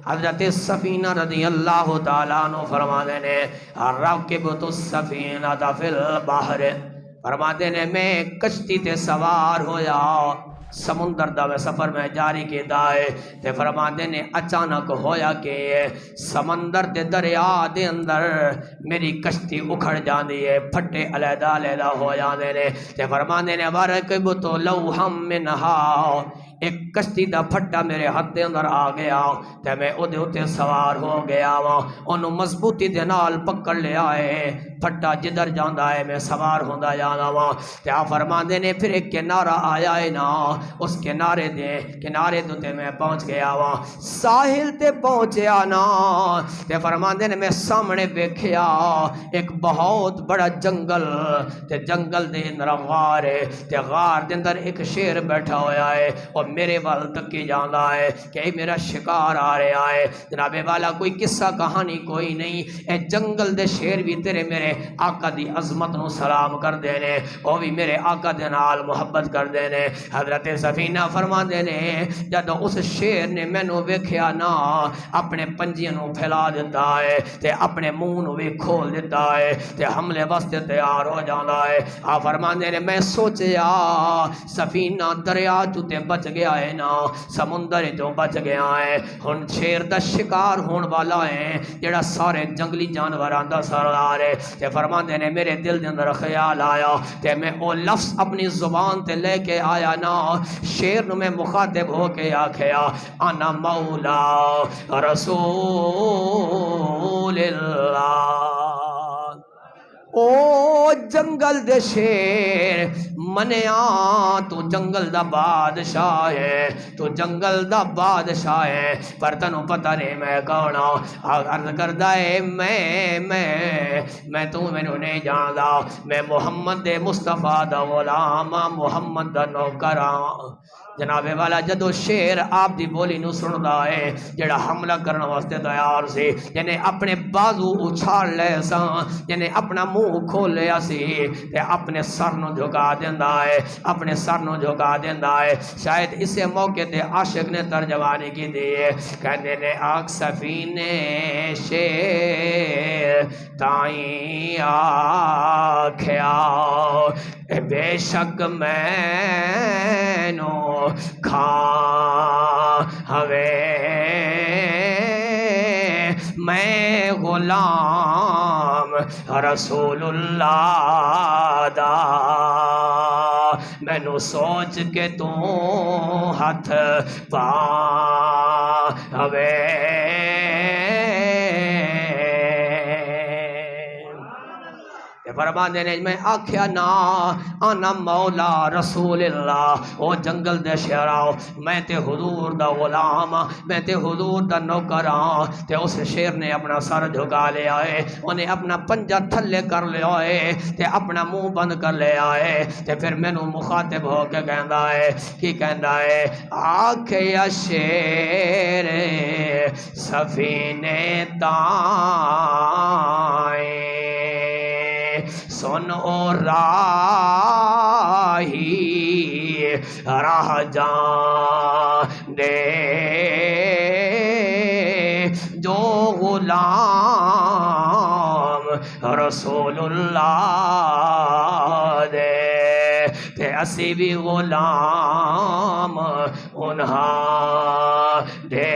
حضرت سفینہ رضی اللہ تعالیٰ عنہ فرماتے نے رکبت السفینہ فی البحر، فرماتے نے میں کشتی تے سوار ہویا سمندر دا سفر میں جاری کیتا ہے تے فرماتے نے اچانک ہویا کہ سمندر دے دریا دے اندر میری کشتی اکھڑ جاندی ہے، پھٹے علیحدہ علیحدہ ہو جاندے نے تے فرماتے نے ورکبت لوحم منہا، ایک کشتی دا پھٹا میرے ہاتھ دے اندر آ گیا تے میں او دے اوتے سوار ہو گیا وا، اونوں مضبوطی دے نال پکڑ لیا ہے، پھٹا جدھر جاندا ہے میں سوار ہوندا جاندا وا تے آ فرماندے نے پھر ایک کنارہ آیا ہے نا، اس کنارے تے میں پہنچ گیا وا، ساحل تے پہنچیا نا تے فرماندے نے میں سامنے ویکھیا ایک بہت بڑا جنگل تے جنگل دے اندر غار ہے تے غار دے اندر ایک شیر بیٹھا ہویا ہے اور میرے وال تکی جاندا ہے کہ اے میرا شکار آ رہا ہے۔ جناب والا کوئی قصہ کہانی کوئی نہیں، اے جنگل دے شیر بھی تیرے میرے آقا دی عظمت نو سلام کر دینے، وہ بھی میرے آقا دے نال محبت کر دینے۔ حضرت سفینہ فرما دینے جدو اس شیر نے مینوں ویکھیا نا اپنے پنجیاں نو پھیلا دیتا ہے تے اپنے منہ نو بھی کھول دیتا ہے تے حملے واسطے تیار ہو جاندا ہے۔ آ فرما دینے میں سوچیا سفینہ دریا چ تے بچ گیا ہے نا، سمندر جو بچ گیا ہے، ہن شیر دا شکار ہون والا ہے جڑا سارے جنگلی جانوراں دا سردار ہے تے فرماندے نے میرے دل دے اندر خیال آیا تے میں او لفظ اپنی زبان تے لے کے آیا نا، شیر نو میں مخاطب ہو کے آکھیا انا مولا رسول اللہ، او جنگل دے شیر منیا تو جنگل دا بادشاہ ہے، تو جنگل دا بادشاہ ہے، پر تنوں پتہ نہیں میں کون ہوں۔ عرض کردہ ہے میں تو مینوں نہیں جاندا، میں محمد دے مصطفیٰ دا غلام، محمد دا نوکر ہاں۔ جناب والا جدو شیر آپ دی بولی نو سندا ہے جڑا حملہ کرنے واسطے تیار سی، جنے اپنے بازو اچھال لے سا، جنے اپنا منہ کھول لیا سی تے اپنے سر نو جھکا دیندا ہے، اپنے سر نو جھکا دیندا ہے۔ شاید اسے موقع تے عاشق نے ترجمانی کی دی ہے، کہندے نے آگ سفینے شیر تائیں آکھیا بے شک میں نو کھاوے میں غلام رسول اللہ دا، مینوں سوچ کے تو ہاتھ پاوے۔ فرماندے نے میں آکھیا نا انا مولا رسول اللہ، او جنگل دے شیراؤ میں تے حضور دا غلام، میں تے حضور دا نوکر ہاں۔ تے اس شیر نے اپنا سر جھکا لیا ہے، انہیں اپنا پنجہ تھلے کر لیا ہے تے اپنا منہ بند کر لیا ہے تے پھر مینوں مخاطب ہو کے کہندا ہے کی کہندا ہے آکھیا شیر سفینے تائیں سن او راہی راہ جان دے، جو غلام رسول اللہ دے تے اسی بھی غلام انہاں دے۔